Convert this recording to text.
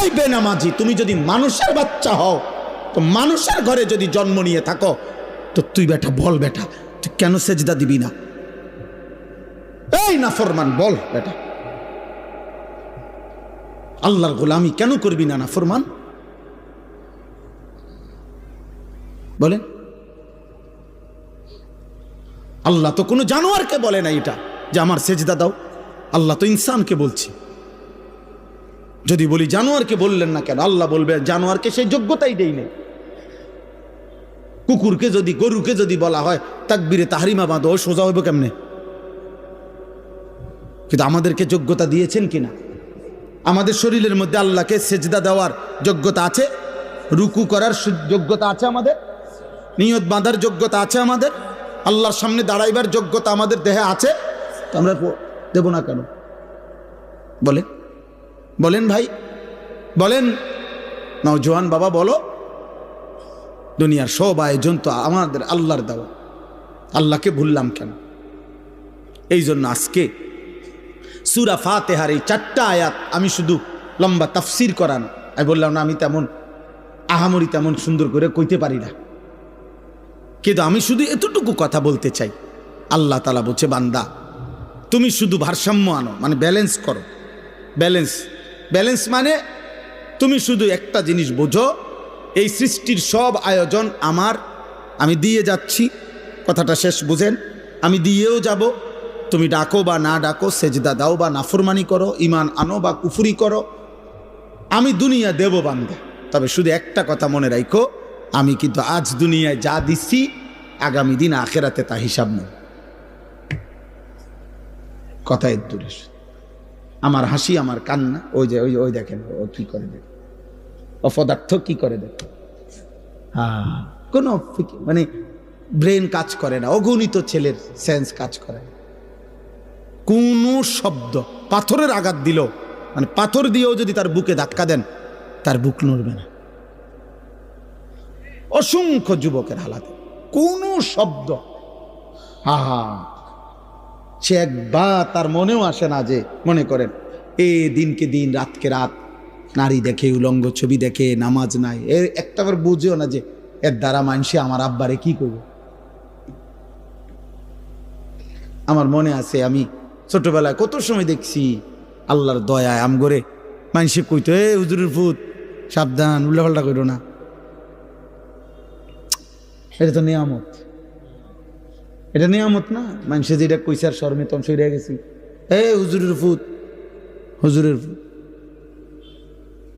এই বেনামাজি, তুমি যদি মানুষের বাচ্চা হও, তো মানুষের ঘরে যদি জন্ম নিয়ে থাকো, তো তুই বেটা বল, বেটা তুই কেন সেজদা দিবি না? এই নাফরমান, বল বেটা, আল্লাহর গোলামি কেন করবি না নাফরমান? বলেন। আল্লাহ তো কোনো জানোয়ারকে বলে না এটা যে আমার সেজদা দাও। আল্লাহ তো ইনসানকে বলছে। যদি বলি জানোয়ারকে বললেন না কেন? আল্লাহ বলবে জানোয়ারকে সেই যোগ্যতাই দেই নেই। কুকুরকে যদি, গরুকে যদি বলা হয় তাকবীরে তাহরিমা বাঁধো, সোজা হইব কেমনে? কিন্তু আমাদেরকে যোগ্যতা দিয়েছেন কিনা? আমাদের শরীরের মধ্যে আল্লাহকে সেজদা দেওয়ার যোগ্যতা আছে, রুকু করার যোগ্যতা আছে, আমাদের নিয়ত বাঁধার যোগ্যতা আছে, আমাদের আল্লাহর সামনে দাঁড়াইবার যোগ্যতা আমাদের দেহে আছে। তো আমরা দেব না কেন? বলেন, বলেন ভাই, বলেন নওজোয়ান বাবা, বলো। দুনিয়ার সব আয়োজন তো আমাদের আল্লাহর দেওয়া, আল্লাহকে ভুললাম কেন? এই জন্য আজকে সূরা ফাতিহার এই 4টা আয়াত আমি শুধু লম্বা তাফসির করান, আমি বললাম না আমি তেমন আহামরি তেমন সুন্দর করে কইতে পারি না, কিন্তু আমি শুধু এতটুকু কথা বলতে চাই। আল্লাহ তাআলা বলছে, বান্দা তুমি শুধু ভারসাম্য আনো, মানে ব্যালেন্স করো। ব্যালেন্স, ব্যালেন্স মানে তুমি শুধু একটা জিনিস বোঝো, এই সৃষ্টির সব আয়োজন আমার, আমি দিয়ে যাচ্ছি। কথাটা শেষ বুঝেন? আমি দিয়েও যাব। তুমি ডাকো বা না ডাকো, সেজদা দাও বা নাফরমানি করো, ঈমান আনো বা কুফরি করো, আমি দুনিয়া দেব বান্দা। তবে শুধু একটা কথা মনে রাখো, আমি কিন্তু আজ দুনিয়ায় যা দিচ্ছি, আগামী দিন আখেরাতে তা হিসাব নেই। কথা এর দূরে। আমার হাসি, আমার কান্না, ওই যে ওই ওই দেখেন ও কি করে, দেখেন অপদার্থ কি করে, দেখেন। হ্যাঁ, কোনো মানে ব্রেন কাজ করে না, অগণিত ছেলের সেন্স কাজ করে না। কোন শব্দ, পাথরের আঘাত দিল, মানে পাথর দিয়েও যদি তার বুকে ধাক্কা দেন, তার বুক নড়বে না। অসংখ্য যুবকের হালাতে কোন শব্দ, হা হা, সে একবার তার মনেও আসে না যে, মনে করেন এ দিনকে দিন, রাতকে রাত নারী দেখে, উলঙ্গ ছবি দেখে, নামাজ নাই, এর একটাবার বুঝেও না যে এর দ্বারা মানুষে আমার আব্বারে কি করবে। আমার মনে আছে, আমি ছোটবেলায় কত সময় দেখছি, আল্লাহর দয়ায় আমগরে মানুষে কইতো, এ হুজুরের ফুত সাবধান, উল্লাপাল্টা করো না। এটা তো নিয়ামত, এটা নিয়ামত না? মানুষে যেটা কইসার শর্মে তখন সইরা গেছি, এ হুজুরের ফুত, হুজুরের ফুত।